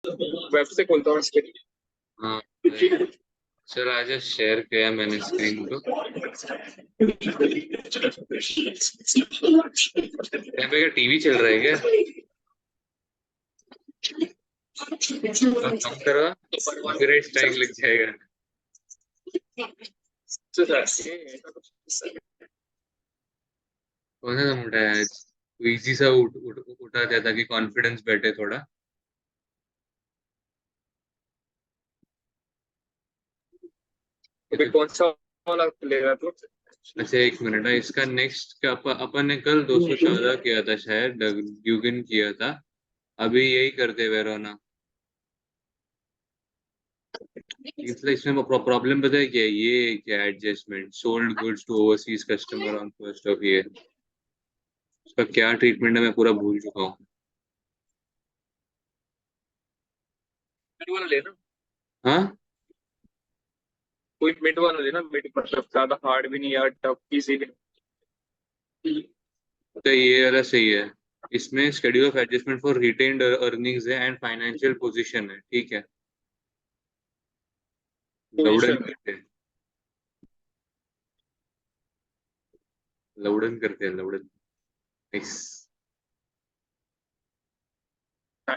Web से खोलता हूँ इसके। हाँ चल आजा, शेयर किया मैंने स्क्रीन को। यहाँ पे क्या टीवी चल रहा है क्या? कम करो, कॉपीराइट स्ट्राइक लग जाएगा। कौन सा तुम उठाया आज? इजी सा उठा दिया ताकि कॉन्फिडेंस बैठे थोड़ा। ये अभी तो कौन सा वाला ले रहा तू? अच्छा, एक मिनट है इसका। नेक्स्ट का अपन ने कल 214 किया था शायद, ड्यूगन किया था। अभी यही करते वेरोना। इसलिए इसमें प्रॉब्लम पता है क्या है? ये क्या adjustment sold goods to overseas customer on first of year, उसका क्या ट्रीटमेंट है मैं पूरा भूल चुका हूँ। मिड वाला लेना। हाँ कोई मिड वाला लेना, मिड मतलब ज्यादा हार्ड भी नहीं यार, टफ इजी भी तो ये वाला सही है। इसमें schedule of adjustment for retained earnings है एंड फाइनेंशियल पोजीशन है, ठीक है। लौड़न पोजीशन करते हैं, लौड़न करते हैं, लौड़न। Nice। है।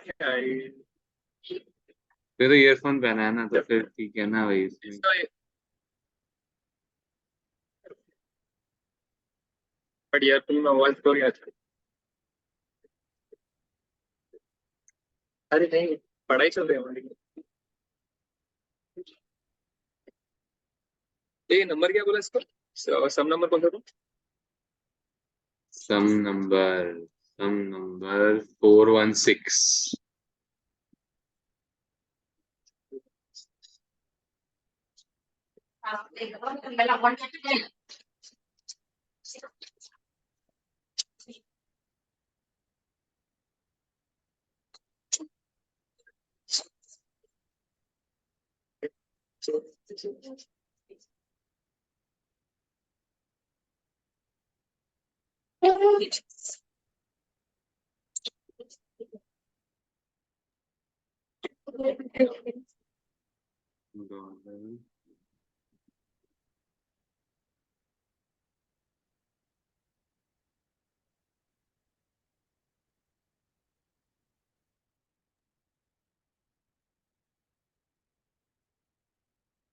फिर तो ईयरफोन पहना है ना, तो फिर ठीक है ना भाई इसमें। इसका बट यार तुम आवाज तो नहीं अच्छा। अरे नहीं, पढ़ाई चल रही है हमारी। ये नंबर क्या बोला इसका? सम नंबर कौन सा था? सम नंबर, सम नंबर 416।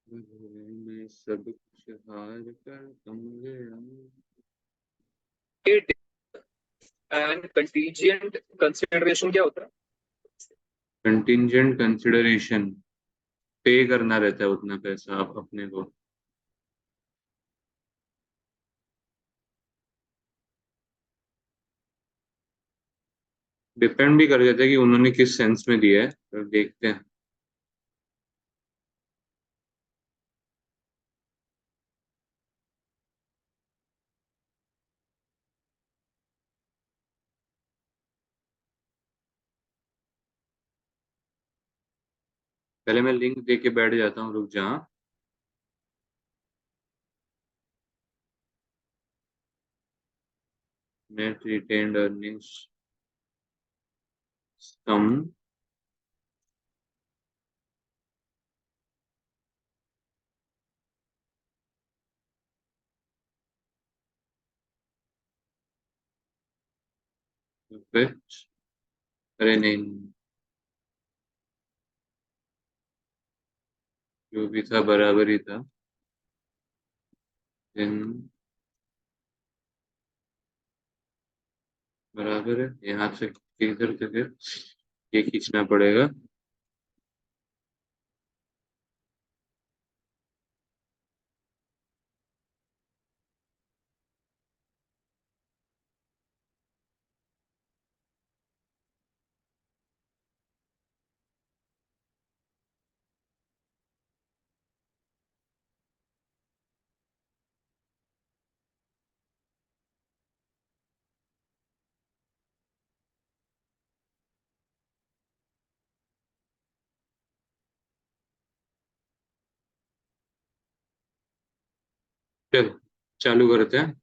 मैं सब कुछ हार कर तुम गया। एंड कंटीजेंट कंसिडरेशन क्या होता है? कंटिंजेंट कंसिडरेशन, पे करना रहता है उतना पैसा आप अपने को। डिपेंड भी कर जाता है कि उन्होंने किस सेंस में दिया है, तो देखते हैं। पहले मैं लिंक दे के बैठ जाता हूँ, रुक जा। नेट रिटेन्ड अर्निंग्स सम अरे नहीं, जो भी था बराबर ही था। इन बराबर है, यहाँ से इधर से फिर ये खींचना पड़ेगा। चल चालू करते हैं।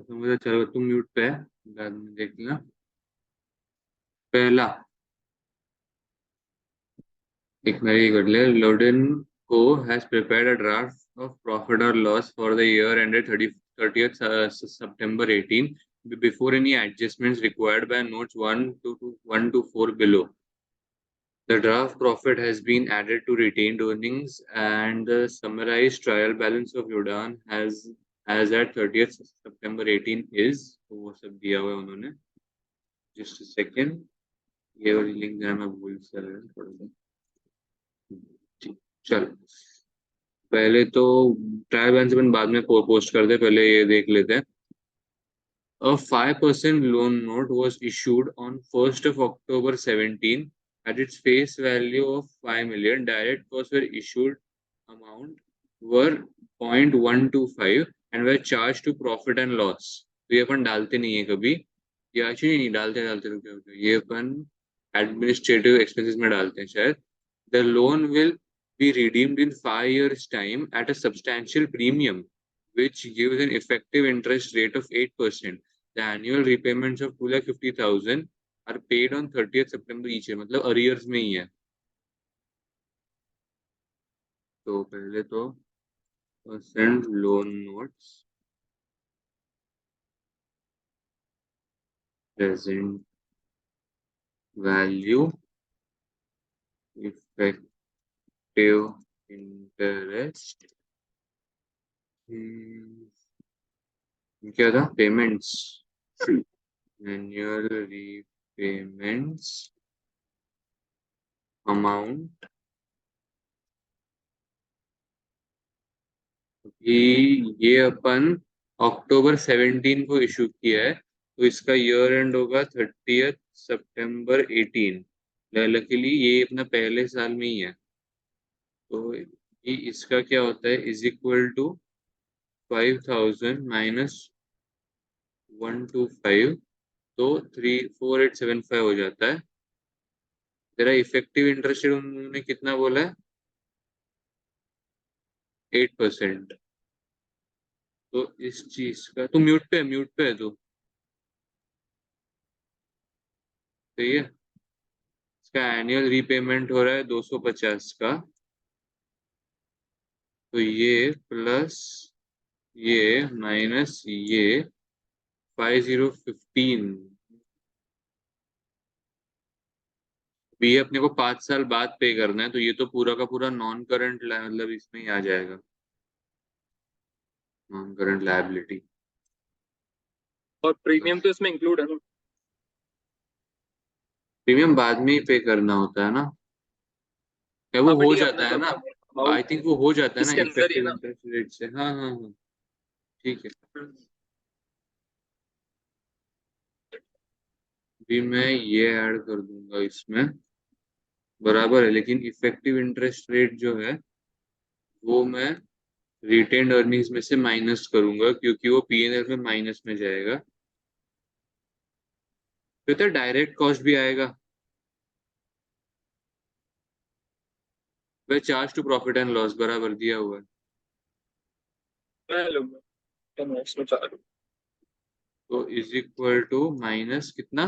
तो मुझे चलो तुम म्यूट पे है, बाद में देख लेना। पहला एक मेरी कर ले, लोडेन को has prepared a draft of profit or loss for the year ended 30th September 18 before any adjustments required by notes 1 to 4 below. The draft profit has been added to retained earnings and the summarized trial balance of Yodan has as at 30th September 18 is, तो वो सब दिया हुआ है उन्होंने। Just a second, ये वाली link जरा मैं भूल सा रहा हूँ थोड़ा सा। ठीक, चलो पहले तो ट्रायल बैलेंस अपन बाद में पोस्ट कर दे, पहले ये देख लेते हैं। A 5% loan note was issued on 1st of October 17 at its face value of 5 million. Direct costs were issued amount were 0.125 and were charged to profit and loss. तो ये अपन डालते नहीं है कभी, ये एक्चुअली नहीं डालते रुके ये अपन एडमिनिस्ट्रेटिव एक्सपेंसेस में डालते हैं शायद। The loan will be redeemed in 5 years time at a substantial premium which gives an effective interest rate of 8%. The annual repayments of 2,50,000 are paid on 30th September each year. मतलब arrears में ही है। तो पहले तो percent loan notes present value effective interest क्या था, payments annual repayments amount ये अपन अक्टूबर 17 को इशू किया है, तो इसका ईयर एंड होगा 30th September 18। लकीली ये अपना पहले साल में ही है, तो ये इसका क्या होता है इज इक्वल टू 5,000 माइनस 125, तो 34875 हो जाता है। तेरा इफेक्टिव इंटरेस्ट उन्होंने कितना बोला है, 8%। तो इस चीज का तू म्यूट पे है तू, सही है। इसका एनुअल रीपेमेंट हो रहा है 250 का, तो ये प्लस ये माइनस ये 5015, ये अपने को 5 साल बाद पे करना है, तो ये तो पूरा का पूरा नॉन करंट मतलब इसमें ही आ जाएगा, नॉन करंट लायबिलिटी। और प्रीमियम तो इसमें इंक्लूड है ना? प्रीमियम बाद में ही पे करना होता है ना, क्या वो हाँ हो बट ये जाता है ना, आई अमाउंट थिंक वो हो जाता है ना इसके अंदर ही है इफेक्टिव ना। इंटरेस्ट रेट से। हाँ हाँ हाँ, ठीक है। भी मैं ये ऐड कर दूंगा इसमें, बराबर है, लेकिन इफेक्टिव इंटरेस्ट रेट जो है वो मैं रिटेन्ड अर्निंग्स में से माइनस करूंगा, क्योंकि वो पीएनएल में माइनस में जाएगा। फिर तो डायरेक्ट कॉस्ट भी आएगा, वह charge to profit and loss बराबर दिया हुआ है। मैं लूंगा तो मैं इसमें चालू तो इज इक्वल टू माइनस कितना,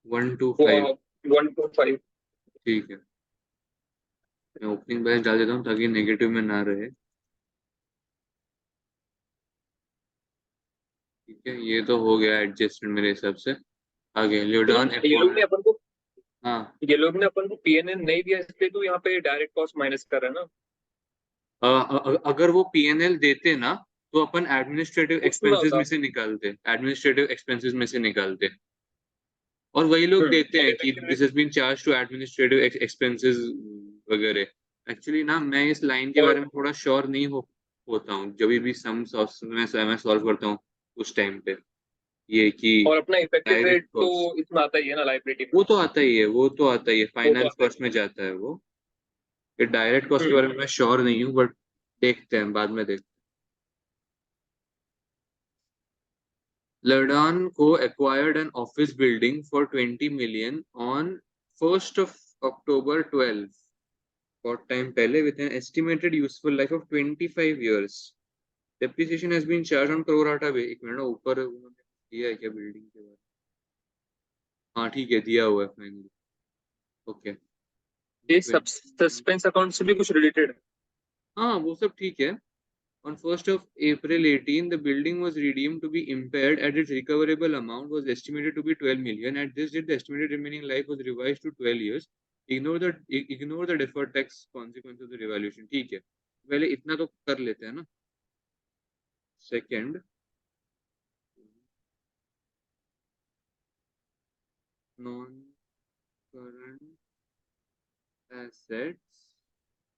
125। 125। ठीक है, मैं ओपनिंग बैलेंस डाल देता हूँ ताकि नेगेटिव में ना रहे। ठीक है, ये तो हो गया एडजस्टमेंट मेरे हिसाब से। आगे ल्योडान ये लोग ने एक्वायर्ड। अपन को हाँ, ये लोग ने अपन को पीएनएल नहीं दिया, इसलिए तो यहाँ पे डायरेक्ट कॉस्ट माइनस कर रहा है ना। अगर वो पीएनएल देते ना तो अपन एडमिनिस्ट्रेटिव उसमें एक्सपेंसेस होता। में से निकालते, एडमिनिस्ट्रेटिव एक्सपेंसेस में से निकालते, और वही लोग देते और हैं कि effective this has been charge to administrative expenses वगैरह। एक्चुअली ना मैं इस लाइन के और बारे में थोड़ा श्योर नहीं होता हूँ जब भी सम मैं सॉल्व करता हूँ उस टाइम पे, ये कि और अपना इफेक्टिव डायरेक्ट रेट तो कॉस्ट, इसमें आता ही है ना, लाइबिलिटी में। वो तो आता ही है, वो तो आता ही है, वो तो फाइनेंस आता ही कॉस्ट में जाता है वो। ये डायरेक्ट कॉस्ट है। के बारे में मैं श्योर नहीं हूँ, बट देखते हैं बाद में देखते हैं। Ladon acquired an office building for 20 million on 1st of October 12, short time पहले, with an estimated useful life of 25 years. Depreciation has been charge on pro rata way. एक मिनट, ऊपर उन्होंने दिया है क्या बिल्डिंग के बारे में? हाँ ठीक है, दिया हुआ है फाइनली। ओके, ये सब सस्पेंस अकाउंट से भी कुछ रिलेटेड है? हाँ वो सब ठीक है। On 1st of April 18, the building was redeemed to be impaired and its recoverable amount was estimated to be 12 million. At this date, the estimated remaining life was revised to 12 years. Ignore the deferred tax consequence of the revaluation. ठीक है, पहले इतना तो कर लेते हैं ना। Second, non-current assets.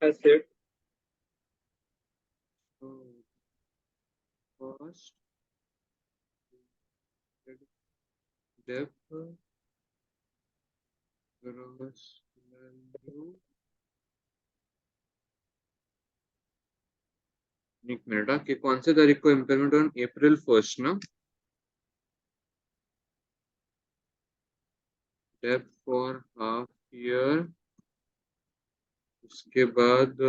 ऐसे Cost, debt, gross value. एक मिनट कि कौन से तारीख को इम्पेयरमेंट ऑन April 1st ना? डेप फॉर हाफ ईयर, उसके बाद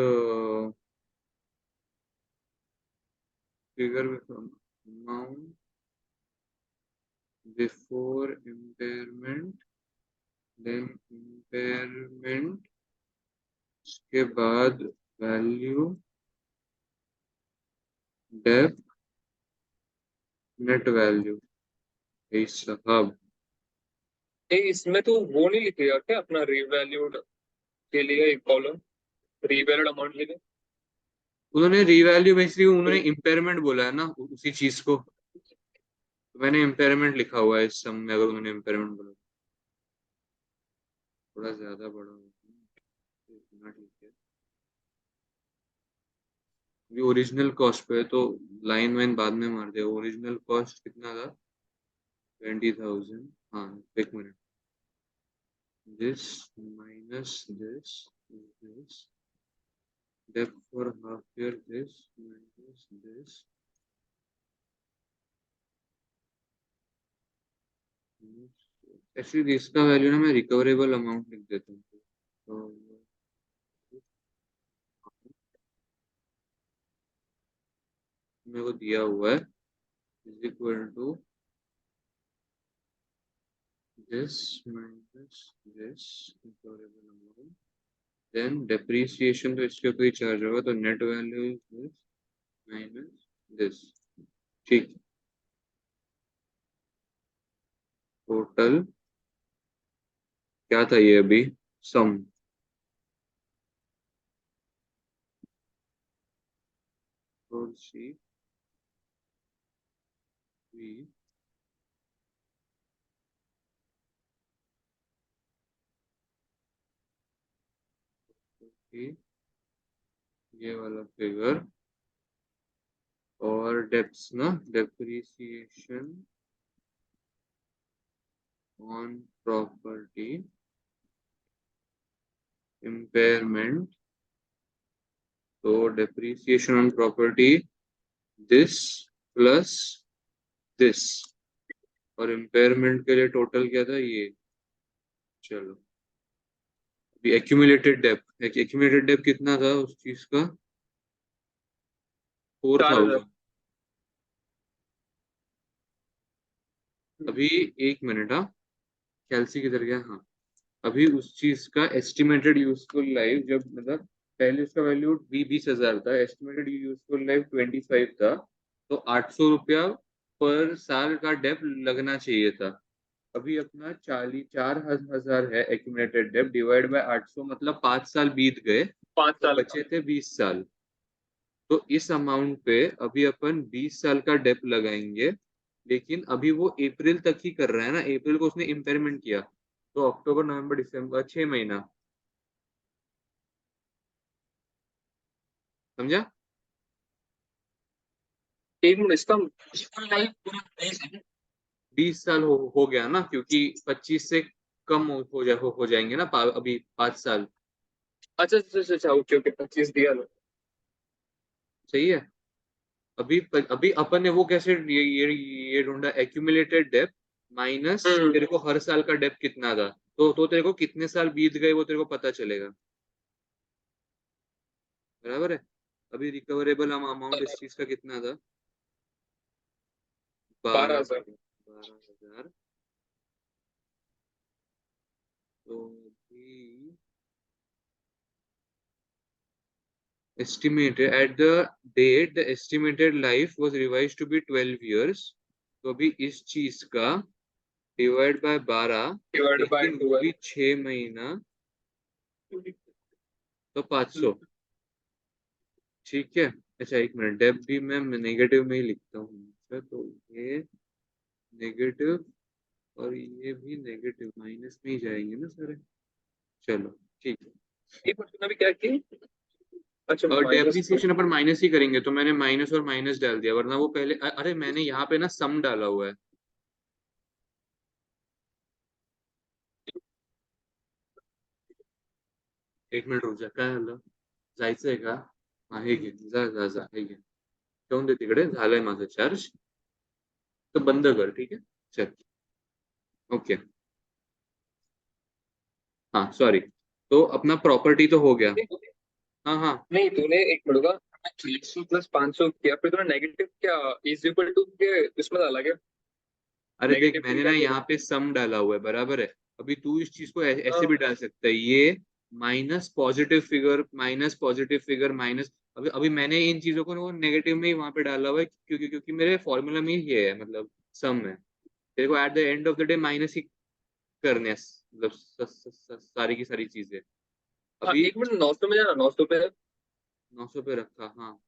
figure amount before impairment, then impairment, उसके बाद वैल्यू, डेप, नेट वैल्यू। साहब इसमें तो वो नहीं लिखेगा क्या अपना रिवैल्यूड के लिए एक कॉलम, रिवैल्यूड अमाउंट के लिए? उन्होंने रिवैल्यू बेसिकली उन्होंने इम्पेयरमेंट बोला है ना उसी चीज को, तो मैंने इम्पेयरमेंट लिखा हुआ है इस सम में। अगर उन्होंने इम्पेयरमेंट बोला थोड़ा ज्यादा बड़ा होगा, इतना ठीक है। ये ओरिजिनल कॉस्ट पे है तो लाइन वाइन बाद में मार दे। ओरिजिनल कॉस्ट कितना था? 20,000। हाँ एक minute, this minus this depth for half year, this minus this actually इसका वैल्यू ना मैं रिकवरेबल अमाउंट लिख देता हूँ तो मेरे को दिया हुआ है is equal to this minus this recoverable amount, then depreciation तो इसके ऊपर ही चार्ज होगा, तो net value is this minus this. ठीक, टोटल क्या था ये अभी? सम सी वी ये वाला फिगर और डेप्स ना, डेप्रिसिएशन ऑन प्रॉपर्टी, इम्पेयरमेंट, तो depreciation on property this plus this, और इम्पेयरमेंट के लिए टोटल क्या था ये? चलो अभी एक्यूमुलेटेड डेप कितना था उस चीज का? 4,000। 4,000। अभी एक मिनट, हाँ कैलसी किधर गया? हाँ, अभी उस चीज का एस्टिमेटेड यूजफुल लाइफ जब मतलब पहले उसका वैल्यू 20,000 था, एस्टिमेटेड यूजफुल लाइफ 25 था, तो 800 रुपया पर साल का डेप लगना चाहिए था। अभी अपना 4,000 है एक्यूमुलेटेड डेप, डिवाइड बाय 800 मतलब 5 साल बीत गए, 5 साल तो का। बचे थे 20 साल। तो इस अमाउंट पे अभी अपन 20 साल का डेप लगाएंगे, लेकिन अभी वो अप्रैल तक ही कर रहा है ना, अप्रैल को उसने इम्पेयरमेंट किया, तो अक्टूबर नवंबर दिसंबर 6 महीना, समझा? एक मिनट, इसका useful life पूरा 20 है? 20 साल हो गया ना, क्योंकि 25 से कम हो जाएंगे ना अभी 5 साल। अच्छा अच्छा अच्छा अच्छा, ओके ओके, 25 दिया लो। सही है। अभी अपन ने वो कैसे ये ढूंढा? एक्यूमुलेटेड डेप माइनस हम्म। तेरे को हर साल का डेप कितना था, तो तेरे को कितने साल बीत गए वो तेरे को पता चलेगा, बराबर है? अभी रिकवरेबल अमाउंट इस चीज का कितना था? 12,000। 12,000। तो अभी estimated at the date the estimated life was revised to be 12 years. तो अभी इस चीज का डिवाइड बाय 12, डिवाइड बाय लेकिन वो 12। भी 6 महीना, तो 500। ठीक है। अच्छा एक मिनट, डेब भी मैं नेगेटिव में ही लिखता हूँ। अच्छा तो ये नेगेटिव और ये भी नेगेटिव, माइनस में ही जाएंगे ना सारे। चलो ठीक है। एक मिनट, तूने अभी क्या की? अच्छा, और माइनस। डेप्रिसिएशन अपन माइनस ही करेंगे, तो मैंने माइनस और माइनस डाल दिया, वरना वो पहले अरे मैंने यहाँ पे ना सम डाला हुआ है। एक मिनिट रुक जा, काय झालं? जायचंय का? हा हे घे, जा जा जा, हे घे, ठेवून दे तिकडे, झालंय माझं चार्ज, तो बंद कर, ठीक है? चल ओके। हाँ सॉरी, तो अपना प्रॉपर्टी तो हो गया। हाँ हाँ। नहीं, तूने एक मिनट का 300 प्लस 500 किया, फिर तूने नेगेटिव क्या इज इक्वल टू के इसमें डाला क्या? अरे देख, नेगेटिव मैंने ना क्या किया? यहाँ पे सम डाला हुआ है, बराबर है। अभी तू इस चीज को ऐसे हाँ। भी डाल सकता है, ये minus positive figure, minus positive figure, minus. अभी अभी मैंने इन चीजों को ना नेगेटिव में ही वहां पे डाला हुआ है, क्योंकि क्योंकि मेरे फॉर्मूला में ही ये है, मतलब सम है। तेरे को at the end of the day minus ही करने हैं, मतलब सारी की सारी चीजें। हाँ, अभी एक मिनट, 900 में जाना, 900 पे। 900 पे रखा, हाँ।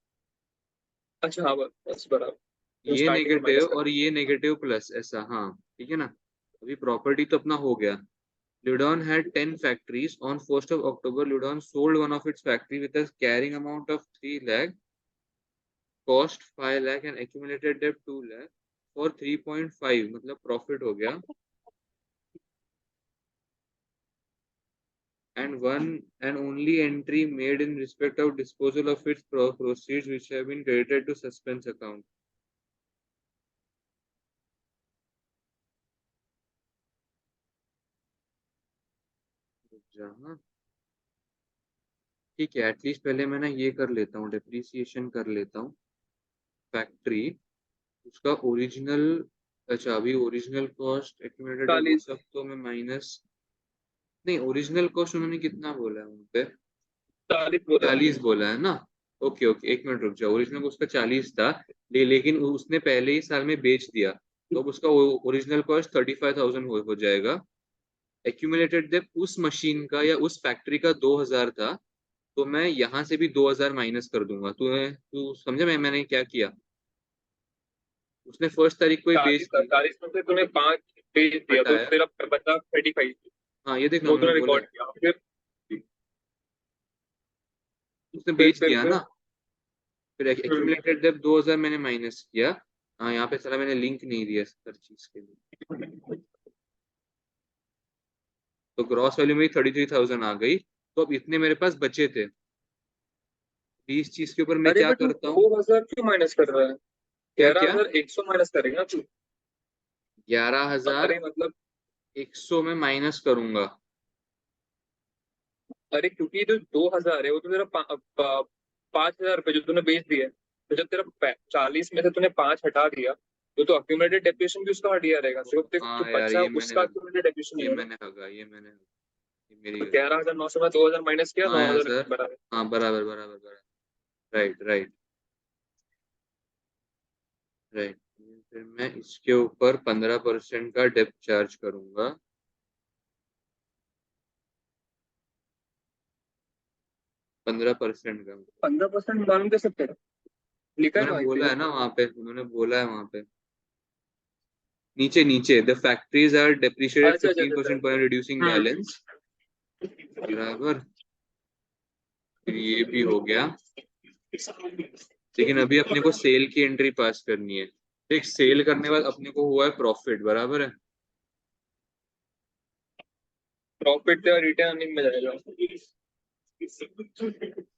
अच्छा हाँ, बस बराबर। तो ये स्टार्टिंग में माइनस नेगेटिव कर। और ये नेगेटिव प्लस, ऐसा, हाँ। ठीक है ना? अभी प्रॉपर्टी तो अपना हो गया। Ludon had 10 factories. On 1st of October, Ludon sold one of its factory with a carrying amount of 3 lakh, cost 5 lakh and accumulated debt 2 lakh for 3.5, मतलब प्रॉफिट हो गया। And one and only entry made in respect of disposal of its proceeds which have been credited to suspense account. जहाँ ठीक है, at least पहले मैं ना ये कर लेता हूँ, डिप्रिसिएशन कर लेता हूँ। फैक्ट्री, उसका ओरिजिनल, अच्छा अभी ओरिजिनल कॉस्ट एक्यूमुलेटेड है, वो 40। सब तो मैं माइनस, नहीं ओरिजिनल कॉस्ट उन्होंने कितना बोला है वहाँ पे? 40 बोला है। 40 बोला है ना? ओके ओके, एक मिनट रुक जाओ, ओरिजिनल उसका 40 था, लेकिन उसने पहले ही साल में बेच दिया, तो अब उसका ओरिजिनल कॉस्ट 35,000 हो जाएगा। एक्यूमुलेटेड डेब्ट उस मशीन का या उस फैक्ट्री का 2,000 था, तो मैं यहाँ से भी 2,000 माइनस कर दूंगा। तू समझा मैंने क्या किया? उसने फर्स्ट तारीख को ही बेच 40 था, दी, 40 में से तूने 5 भेज दिया, तो हटाया। तेरा बचा 35। हाँ ये देख ना, वो उन्होंने तूने बोला है, रिकॉर्ड किया, फिर उसने फिर बेच फिर दिया फिर ना। फिर हम्म। एक्यूमुलेटेड डेब्ट 2,000 मैंने माइनस किया। हाँ यहाँ पे चला, मैंने लिंक नहीं दिया हर चीज के लिए। तो ग्रॉस वैल्यू में 33,000 आ गई, तो अब इतने मेरे पास बचे थे। 20 चीज के ऊपर मैं अरे क्या बट करता हूँ? 2,000 क्यों माइनस कर रहा है? क्या क्या? 11,100 माइनस करेगा तू? 11,100 अरे मतलब, में माइनस करूंगा। अरे क्योंकि जो 2,000 है वो तो तेरा 5,000 रुपये जो तूने बेच दिया है। तो जब तेरा 40 में से तूने 5 हटा दिया, तो अक्यूमुलेटेड डेप्रिसिएशन भी उसका हट गया रहेगा, सिर्फ जो हाँ यार, बचा उसका अक्यूमुलेटेड डेप्रिसिएशन नहीं ये होगा। मैंने हगा, ये मेरी तो गलती। 11,900 में 2,000 माइनस किया, हाँ यार 9,000 सर, बराबर। हाँ बराबर बराबर बराबर, राइट राइट राइट। फिर मैं इसके ऊपर 15% का डेप्थ चार्ज करूंगा। 15% का, 15% मालूम कैसे तेरा लिखा है उन्होंने कहाँ बोला पे? है ना वहाँ पे, उन्होंने बोला है वहाँ पे नीचे नीचे, द फैक्ट्रीज आर डेप्रिशिएटेड अच्छा अच्छा अच्छा 15% पर अच्छा। रिड्यूसिंग बैलेंस, बराबर। फिर ये भी हो गया, लेकिन अभी अपने को सेल की एंट्री पास करनी है। देख, सेल करने के बाद अपने को हुआ है प्रॉफिट, बराबर है। प्रॉफिट या रिटर्न अर्निंग में जाएगा।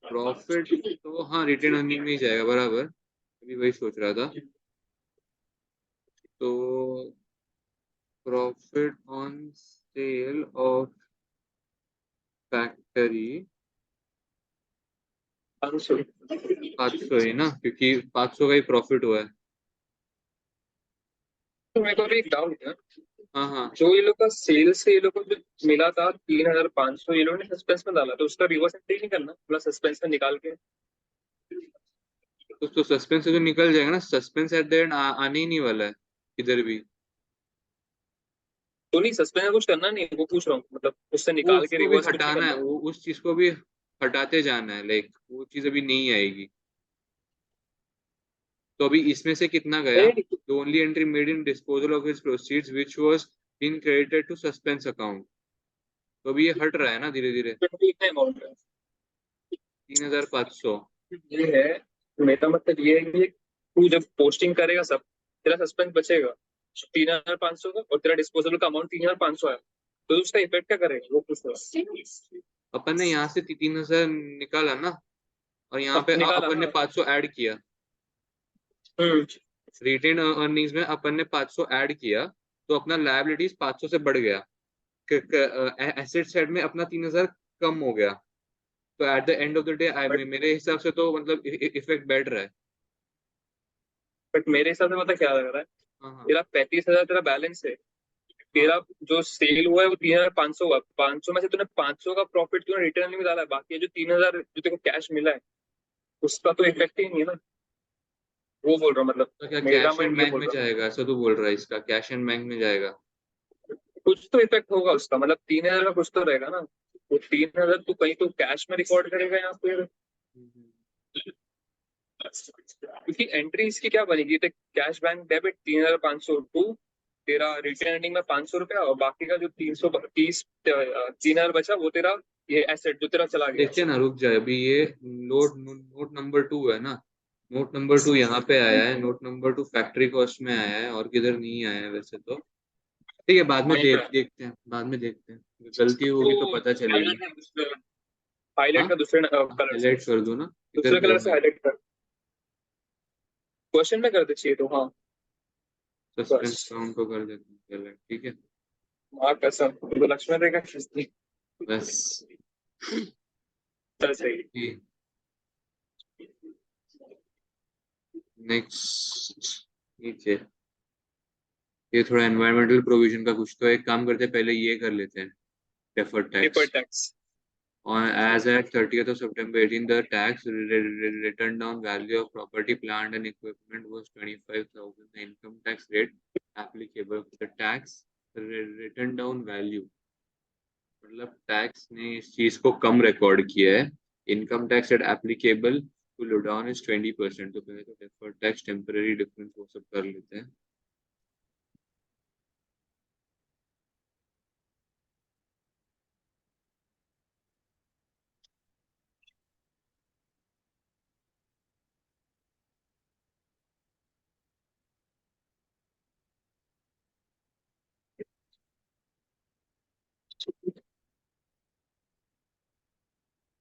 प्रॉफिट तो हाँ रिटेन अर्निंग में ही जाएगा, बराबर। अभी वही सोच रहा था। तो profit on sale of factory 500। 500 ही ना, क्योंकि 500 का ही प्रॉफिट हुआ है। तो मेरे को अभी एक डाउट है, हाँ हाँ। जो ये लोग का सेल से ये लोग को जो मिला था 3,500, ये लोग ने सस्पेंस में डाला, तो उसका रिवर्स एंट्री नहीं करना, थोड़ा सस्पेंस में निकाल के? तो सस्पेंस से तो निकल जाएगा ना, सस्पेंस एट द एंड आने ही नहीं वाला है इधर भी। तो नहीं, सस्पेंस में कुछ करना नहीं है, वो पूछ रहा हूँ, मतलब उससे वो निकाल के उसको भी रिवर्स कुछ नहीं हटाना है, करना। वो उस चीज को भी हटाते जाना है, लाइक वो चीज अभी नहीं आएगी। तो अभी इसमें से कितना गया? A, the only entry made in disposal of his proceeds which was been credited to suspense account. तो अभी ये हट रहा है ना धीरे धीरे। कितना अमाउंट है? 3,500। ये है, मेरा मतलब ये है कि तू जब पोस्टिंग करेगा सब, तेरा सस्पेंस बचेगा 3,500 का, और तेरा डिस्पोजेबल का अमाउंट 3,500 है, तो उसका इफेक्ट क्या करेगा वो पूछ रहा हूँ। अपन ने यहाँ से 3,000 निकाला ना, और यहाँ अब पे निकाला अपन ने ना। 500 ऐड किया। हम्म। रिटेन अर्निंग्स में अपन ने 500 ऐड किया, तो अपना लायबिलिटीज 500 से बढ़ गया। एसेट साइड में अपना 3,000 कम हो गया। तो eight the end of the day but मेरे हिसाब से तो मतलब इफेक्ट बैठ रहा है। बट मेरे हिसाब से पता क्या लग रहा है, हाँ हाँ तेरा 35,000 तेरा बैलेंस है, हाँ। तेरा जो सेल हुआ है वो 3,500 हुआ, 500 में से तूने 500 का प्रॉफिट तूने रिटर्न में डाला है, बाकी जो 3,000 जो तेरे को कैश मिला है उसका तो इफेक्ट ही नहीं है ना, वो बोल रहा हूँ, मतलब तो क्या मेरा कैश एंड माइंड ये बैंक बोल में रहा है। जाएगा, ऐसा तो बोल रहा है, इसका कैश एंड बैंक में जाएगा। कुछ तो इफेक्ट होगा उसका, मतलब 3,000 का कुछ तो रहेगा ना, वो 3,000 तू कहीं तो कैश में रिकॉर्ड करेगा या फिर, क्योंकि एंट्री इसकी क्या बनेगी, तो कैश बैंक डेबिट 3,500 टू तेरा रिटर्न एंडिंग में 500 रुपया, और बाकी का जो 3,030 3,000 बचा वो तेरा ये एसेट जो तेरा चला गया। देखते हैं ना, रुक जाए अभी ये। नोट नंबर 2 है ना, नोट नंबर 2 यहाँ पे आया है, नोट नंबर 2 फैक्ट्री कॉस्ट में आया है, और किधर नहीं आया है वैसे तो। ठीक है, बाद में वहीं पे देखते हैं, बाद में देखते हैं, गलती होगी तो वो पता चलेगी। हाँ, हाईलाइट का दूसरे कलर से, हाईलाइट कर दो ना, इधर दूसरे दो कलर से है। हाईलाइट कर, क्वेश्चन में कर दे चाहिए तो, हाँ सस्पेंस बस। काउंट को कर देते हैं पहले, ठीक है। माँ कसम, तो लक्ष्मण रेखा खींचती। बस। चल सही। नेक्स्ट। ठीक है, ये थोड़ा एनवायरमेंटल प्रोविजन का कुछ, तो एक काम करते हैं, पहले ये कर लेते हैं, deferred paper tax. Tax. As at 30th of September 18, the tax written down value of property, plant and equipment was 25,000. The income tax rate applicable, the tax written down value, मतलब टैक्स ने इस चीज को कम record किया है। Income tax at applicable to Ludan is 20%। तो पहले तो डेफर्ड टैक्स टेम्पररी डिफरेंस वो सब कर लेते हैं।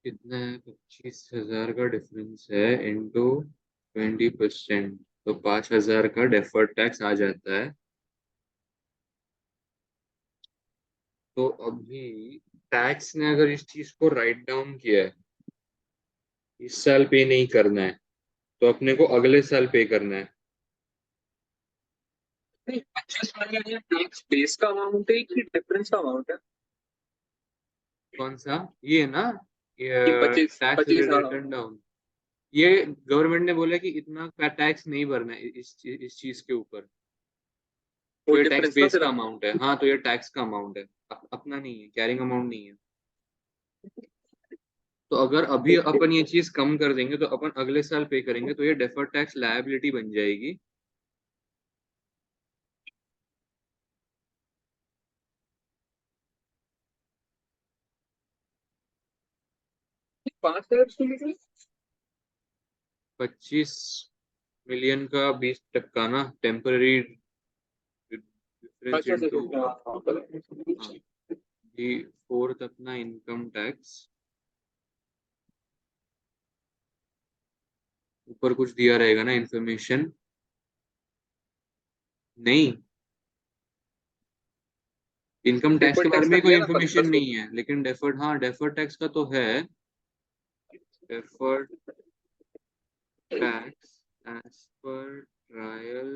25,000 का डिफरेंस है इंटू 20%, तो 5,000 का डेफर्ड टैक्स आ जाता है। तो अभी टैक्स ने अगर इस चीज को राइट डाउन किया है, इस साल पे नहीं करना है, तो अपने को अगले साल पे करना है। नहीं, 25 वाला ये टैक्स बेस का अमाउंट है कि डिफरेंस का अमाउंट है? कौन सा? ये ना, ये ये 25 टैक्स 25, हाँ। Return down. ये गवर्नमेंट ने बोला कि इतना का टैक्स नहीं भरना है इस चीज के ऊपर। वो तो ये टैक्स डिफरेंस ना बेस का तेरा। अमाउंट है, हाँ, तो ये टैक्स का अमाउंट है, अपना नहीं है, कैरिंग अमाउंट नहीं है। तो अगर अभी ओके। अपन ये चीज कम कर देंगे, तो अपन अगले साल पे करेंगे, तो ये डेफर्ड टैक्स लायबिलिटी बन जाएगी। 5,000 उसको लेके। 25 मिलियन का 20% ना, टेम्पररी डिफरेंस अच्छा अच्छा इनटू। अच्छा, हाँ हाँ, हाँ, ये फोर्थ अपना इनकम टैक्स, ऊपर कुछ दिया रहेगा ना इंफॉर्मेशन। नहीं, इनकम टैक्स पेपर के बारे टैक्स का में कोई दिया ना इंफॉर्मेशन 1500। नहीं है, लेकिन डेफर्ड, हाँ डेफर्ड टैक्स का तो है। deferred tax as per trial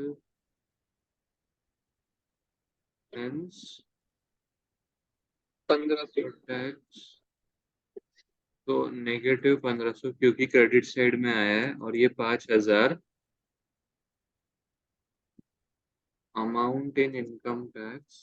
hence 1500 tax तो नेगेटिव 1500 क्योंकि क्रेडिट साइड में आया है और ये 5000 amount in income tax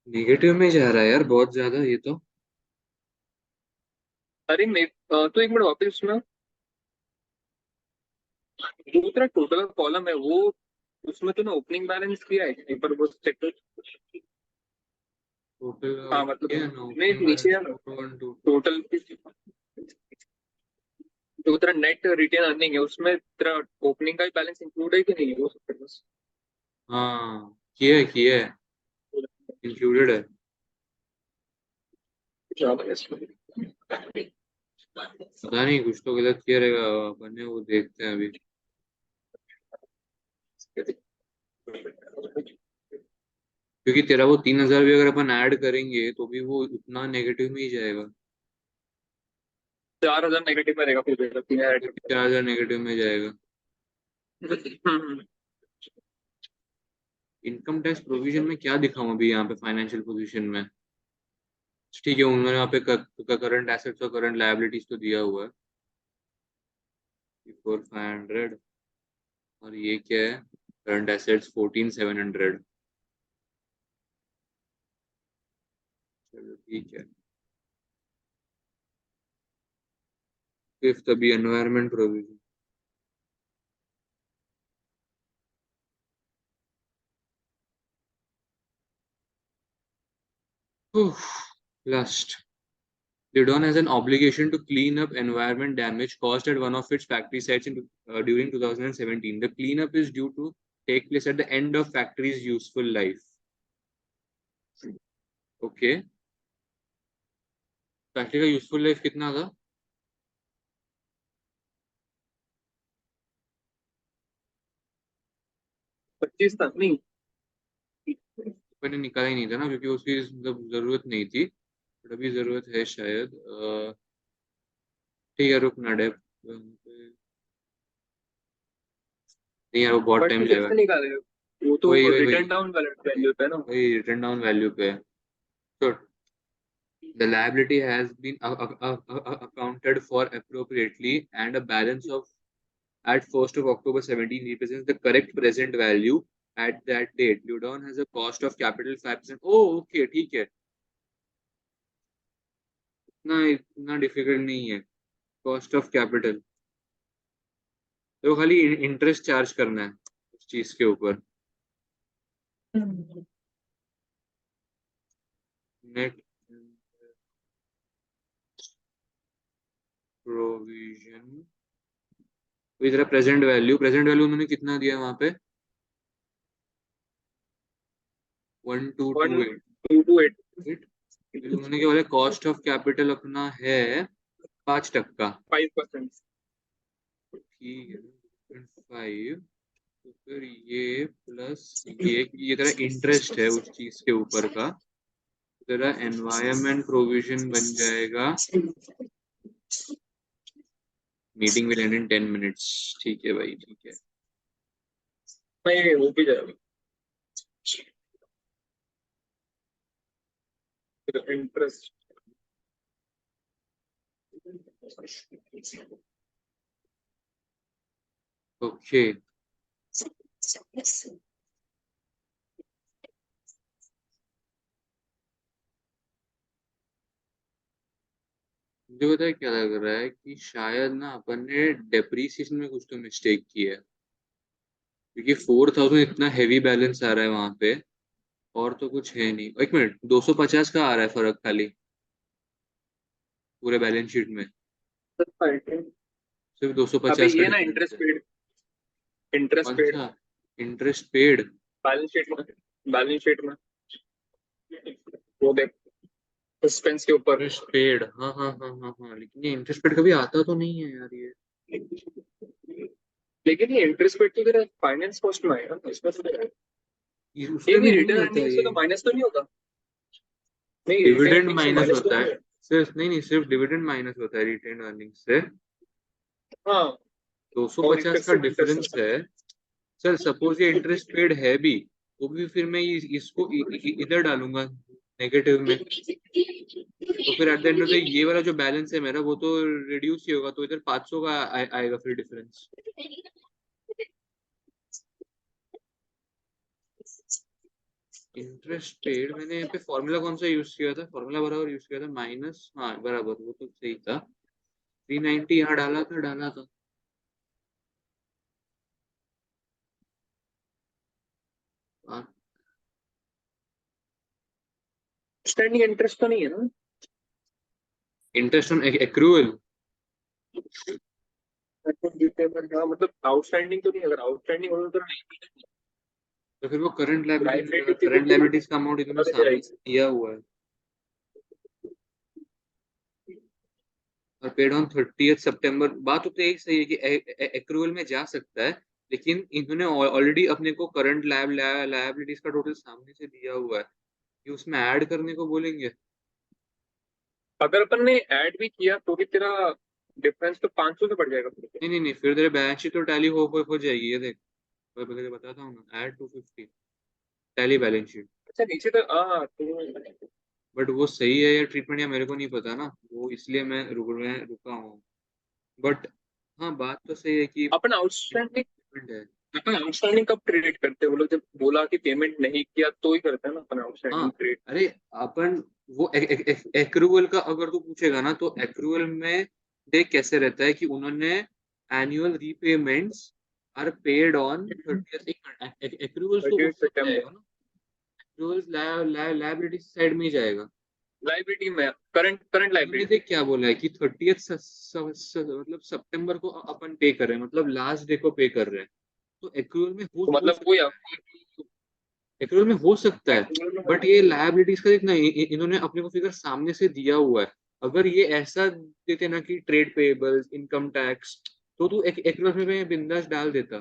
negative में जा रहा है यार बहुत ज्यादा ये तो। अरे तो एक मिनट वापस उसमें जो तेरा टोटल कॉलम है वो उसमें तूने ओपनिंग बैलेंस किया है एक बार वो चेक कर। टोटल हाँ मतलब ये नहीं नीचे है ना टोटल जो तेरा नेट रिटेन अर्निंग है उसमें तेरा ओपनिंग का भी बैलेंस इंक्लूड है कि नहीं है वो सब बस हाँ किया है इंक्लूडेड है। ज्यादा है इसमें। पता नहीं कुछ तो गलत किया रहेगा अपन ने वो देखते हैं अभी क्योंकि तेरा वो 3000 भी अगर अपन ऐड करेंगे तो भी वो उतना नेगेटिव में ही जाएगा। 4000 नेगेटिव में रहेगा फिर भी 3000 4000 नेगेटिव में जाएगा। इनकम टैक्स प्रोविजन में क्या दिखाऊं अभी यहाँ पे फाइनेंशियल पोजीशन में। ठीक है उन्होंने यहाँ पे करंट एसेट्स और करंट लायबिलिटीज तो दिया हुआ है 4500 और ये क्या है करंट एसेट्स 14700। चलो ठीक है। फिफ्थ अभी environment provision last Lidon has an obligation to clean up environment damage caused at one of its factory sites during 2017. The cleanup is due to take place at the end of factory's useful life. Okay. Factory का useful life कितना था? 25 तक नहीं मैंने निकाला ही नहीं था ना क्योंकि उसकी मतलब जरूरत नहीं थी बट अभी जरूरत है शायद। ठीक है रुक ना डेप नहीं यार वो बहुत बट टाइम तू जाएगा। किससे निकाले वो तो वही वही वही रिटर्न डाउन वैल्यू पे है ना। वही रिटर्न डाउन वैल्यू पे है। तो the liability has been accounted for appropriately and a balance of at 1st of October 17 represents the correct present value at that date. Ludon has a cost of capital 5%. Oh, okay, ठीक है। इतना difficult नहीं है cost of capital तो खाली interest charge करना है उस चीज के ऊपर। नेट प्रोविजन तो इधर प्रेजेंट वैल्यू उन्होंने कितना दिया वहां पे 1228 1228 उन्होंने क्या बोला कॉस्ट ऑफ कैपिटल अपना है 5%। 5%। ठीक है 5 तो फिर ये प्लस ये तेरा इंटरेस्ट है उस चीज के ऊपर का तेरा एनवायरमेंट प्रोविजन बन जाएगा। Meeting will and in 10 minutes. ठीक है भाई ठीक है। नहीं वो भी जाएगा इंटरेस्ट। ओके मुझे पता है क्या लग रहा है कि शायद ना अपन ने डेप्रीसिएशन में कुछ तो मिस्टेक की है क्योंकि 4000 इतना हैवी बैलेंस आ रहा है वहां पे और तो कुछ है नहीं। एक मिनट 250 का आ रहा है फर्क खाली पूरे बैलेंस शीट में सिर्फ अबे 250 का ये ना डिफरेंस इंटरेस्ट है। पेड इंटरेस्ट कौन पेड सा इंटरेस्ट पेड? बैलेंस शीट में वो देख सस्पेंस के ऊपर। इंटरेस्ट पेड, हाँ हाँ हाँ हाँ हाँ, लेकिन ये इंटरेस्ट पेड कभी आता तो नहीं है यार ये। लेकिन ये इंटरेस्ट पेड तो तेरा फाइनेंस कॉस्ट में आएगा इसमें तो ये उसमें भी भी नहीं रिटर्न होता अर्निंग्स में तो ये। माइनस तो नहीं होगा? नहीं, रिटेन डिविडेंड अर्निंग्स से माइनस माइनस तो होता नहीं है है। सिर्फ, नहीं नहीं, सिर्फ डिविडेंड माइनस होता है रिटेन अर्निंग्स से। हाँ, और 250 का इंटरेस्ट डिफरेंस इंटरेस्ट है। सर सपोज ये इंटरेस्ट पेड है भी, तो भी फिर मैं इसको इधर डालूंगा नेगेटिव में, तो फिर eight the end of the ये वाला जो बैलेंस है मेरा वो तो रिड्यूस ही होगा, तो इधर 500 का आएगा फिर डिफरेंस। इंटरेस्ट पेड मैंने यहाँ पे फॉर्मूला कौन सा यूज किया था? फॉर्मूला बराबर यूज किया था माइनस, हाँ बराबर, वो तो सही था। 390 यहाँ डाला था। स्टैंडिंग इंटरेस्ट तो नहीं है ना? Interest on accrual. हाँ, मतलब आउटस्टैंडिंग तो नहीं, अगर आउटस्टैंडिंग हो तो नहीं। तो फिर वो करंट लाइबिलिटी लाइबिलिटीज, थी वो करंट लाइबिलिटीज का अमाउंट इन्होंने अरे सामने जाएगी। दिया हुआ है। और पेड ऑन 30 सितंबर, बात तो एक सही है कि एक्रूअल में जा सकता है, लेकिन इन्होंने ऑलरेडी अपने को करंट लायबिलिटीज का टोटल सामने से दिया हुआ है, कि उसमें ऐड करने को बोलेंगे। अगर अपन ने ऐड भी किया तो भी तेरा डिफरेंस तो 500 से बढ़ जाएगा फिर से। नहीं, फिर तेरे बैलेंस शीट तो टैली हो जाएगी, ये देख मैं पहले बताता हूँ ना, ऐड 250 टैली बैलेंस शीट। अच्छा, नीचे तो हाँ तो बट वो सही है या ट्रीटमेंट या मेरे को नहीं पता ना, वो इसलिए मैं रुका हूँ। बट हाँ, बात तो सही है कि अपन आउटस्टैंडिंग treatment है। अपन आउटस्टैंडिंग कब क्रेडिट करते हैं? वो लोग जब बोला कि पेमेंट नहीं किया तो ही करते हैं ना अपन हाँ, आउटस्टैंडिंग क्रेडिट। अरे अपन वो एक्रूअल का अगर तू पूछेगा ना, तो एक्रूअल में देख कैसे रहता है कि उन्होंने annual repayments are paid on 30th। Accruals तो उस समय सितंबर आएगा ना, एक्रूअल्स लायबिलिटी साइड में ही जाएगा। लाइबिलिटी में करंट करंट उन्होंने लाइबिलिटी। देख क्या बोला है कि 30th मतलब सितंबर को अपन पे कर रहे हैं, मतलब लास्ट डे को पे कर रहे हैं, तो एक्रूअल में तो हो मतलब कोई सकता है, एक्रूअल में हो सकता है। बट ये लायबिलिटीज का देखना, इन्होंने अपने को फिगर सामने से दिया हुआ है। अगर ये ऐसा देते ना कि ट्रेड पेएबल्स, इनकम टैक्स, तो तू एक एक्रूअल में बिंदास डाल देता।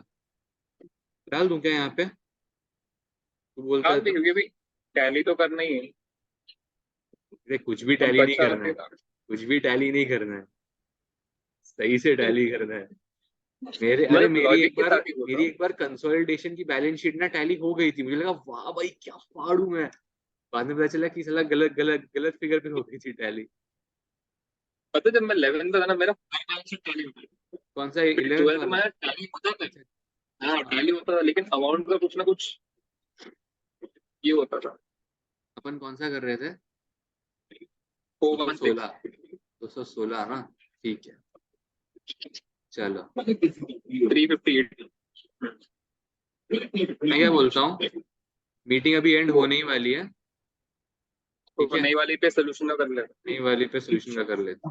डाल दूं क्या यहाँ पे? तू बोलता है डाल दे, तो। क्योंकि भाई टैली तो करना ही है। अरे कुछ भी अब टैली नहीं बचा करना है, देगा। कुछ भी टैली नहीं करना है, सही से टैली करना है। मेरे अरे मतलब लॉजिक के साथ ही बोल रहा मेरी हूँ। एक बार कंसोलिडेशन की बैलेंस शीट ना टैली हो गई थी, मुझे लगा वाह भाई क्या फाड़ू मैं। बाद में पता चला कि साला गलत गलत गलत फिगर पे हो गई थी टैली। पता है, जब मैं 11th में था ना, मेरा फाइनेंस से टैली होती थी। कौन सा फिर 11th 12th वाला? में टैली होता था। अच्छा। हाँ, हाँ, टैली होता था, लेकिन अमाउंट का कुछ ना कुछ ये होता था। अपन कौन सा कर रहे थे? 216, 416 216 ना, ठीक है, चलो। 358। मैं क्या बोलता हूँ, मीटिंग अभी एंड वो होने ही वाली है, ठीक तो है, नई वाली पे सोल्यूशन कर ले। नई वाली पे सोल्यूशन का कर लेते हैं।